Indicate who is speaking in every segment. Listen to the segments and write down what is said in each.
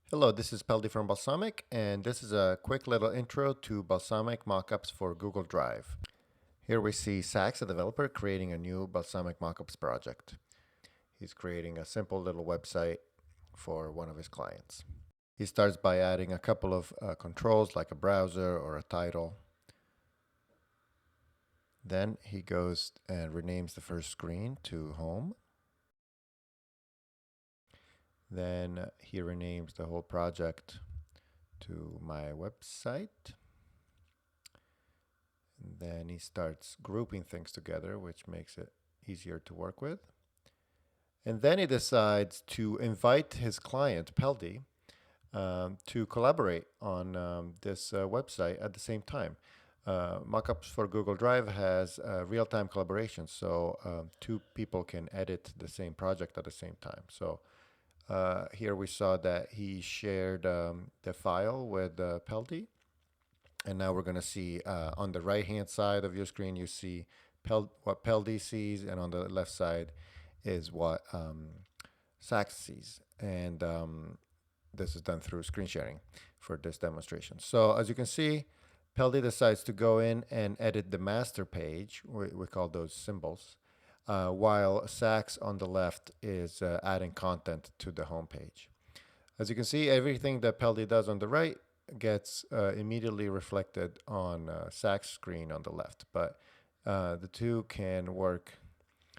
Speaker 1: Hello, this is Peldi from Balsamiq, and this is a quick little intro to Balsamiq mockups for Google Drive. Here we see Sachs, a developer, creating a new Balsamiq mockups project. He's creating a simple little website for one of his clients. He starts by adding a couple of controls like a browser or a title. Then he goes and renames the first screen to Home. Then he renames the whole project to My Website. And then he starts grouping things together, which makes it easier to work with. And then he decides to invite his client, Peldi, to collaborate on this website at the same time. Mockups for Google Drive has real-time collaboration, so two people can edit the same project at the same time. So here we saw that he shared the file with Peldi, and now we're going to see on the right-hand side of your screen, you see what Peldi sees, and on the left side is what Sachs sees. And this is done through screen sharing for this demonstration. So as you can see, Peldi decides to go in and edit the master page. We call those symbols. While Sachs on the left is adding content to the home page. As you can see, everything that Peldi does on the right gets immediately reflected on Sachs' screen on the left, but the two can work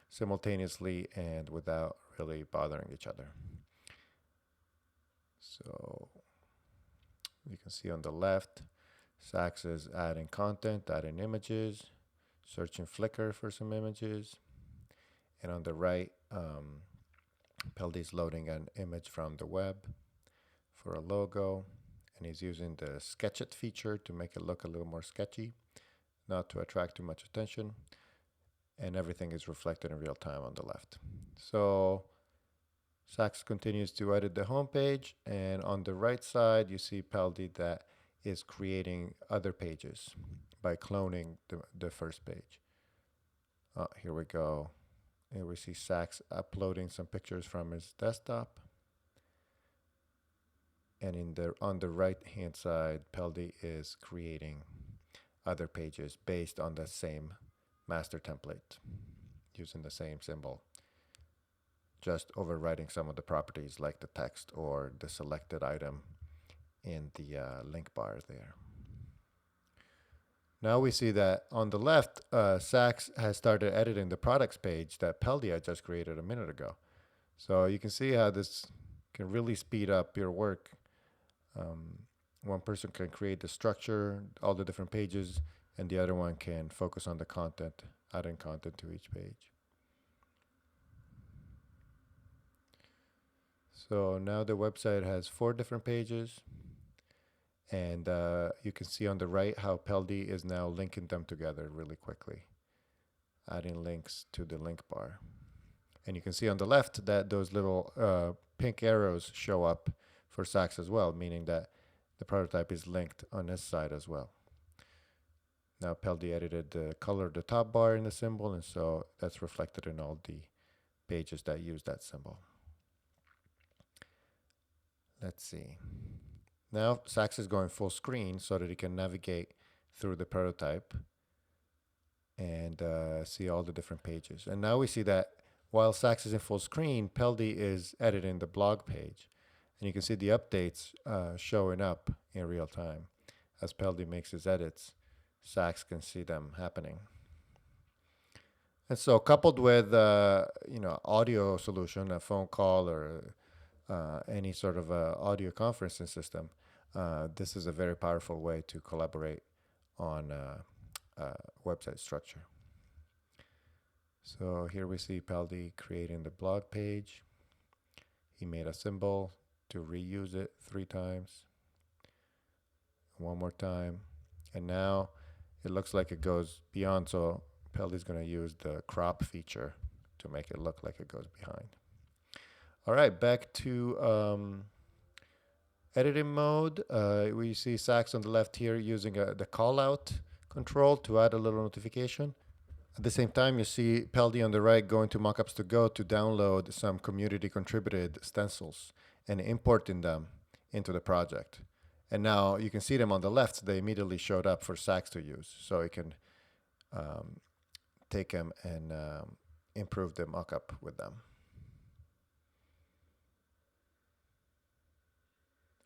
Speaker 1: simultaneously and without really bothering each other. So you can see on the left, Sachs is adding content, adding images, searching Flickr for some images, and on the right, Peldi is loading an image from the web for a logo, and he's using the Sketch It feature to make it look a little more sketchy, not to attract too much attention, and everything is reflected in real time on the left. So Sachs continues to edit the home page, and on the right side, you see Peldi that is creating other pages by cloning the first page. Here we go. Here we see Sachs uploading some pictures from his desktop. And on the right hand side, Peldi is creating other pages based on the same master template using the same symbol, just overriding some of the properties like the text or the selected item in the link bar there. Now we see that on the left, Sachs has started editing the products page that Peldi had just created a minute ago. So you can see how this can really speed up your work. One person can create the structure, all the different pages, and the other one can focus on the content, adding content to each page. So now the website has 4 different pages, and you can see on the right how Peldi is now linking them together really quickly, adding links to the link bar. And you can see on the left that those little pink arrows show up for Sachs as well, meaning that the prototype is linked on this side as well. Now Peldi edited the color of the top bar in the symbol, and so that's reflected in all the pages that use that symbol. Let's see. Now Sachs is going full screen so that he can navigate through the prototype and see all the different pages. And now we see that while Sachs is in full screen, Peldi is editing the blog page. And you can see the updates showing up in real time. As Peldi makes his edits, Sachs can see them happening. And so coupled with audio solution, a phone call or any sort of audio conferencing system, this is a very powerful way to collaborate on website structure. So here we see Peldi creating the blog page. He made a symbol to reuse it 3 times. One more time. And now it looks like it goes beyond, so Peldi's going to use the crop feature to make it look like it goes behind. All right, back to editing mode. We see Sachs on the left here using the callout control to add a little notification. At the same time, you see Peldi on the right going to Mockups to Go to download some community contributed stencils and importing them into the project. And now you can see them on the left. They immediately showed up for Sachs to use. So you can take them and improve the mockup with them.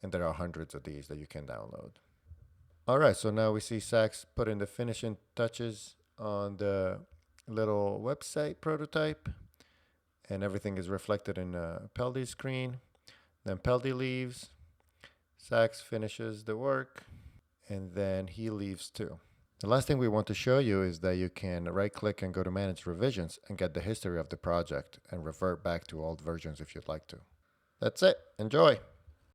Speaker 1: And there are hundreds of these that you can download. All right, so now we see Sachs putting the finishing touches on the little website prototype, and everything is reflected in Peldy's screen. Then Peldy leaves, Sachs finishes the work, and then he leaves too. The last thing we want to show you is that you can right-click and go to Manage Revisions and get the history of the project and revert back to old versions if you'd like to. That's it. Enjoy!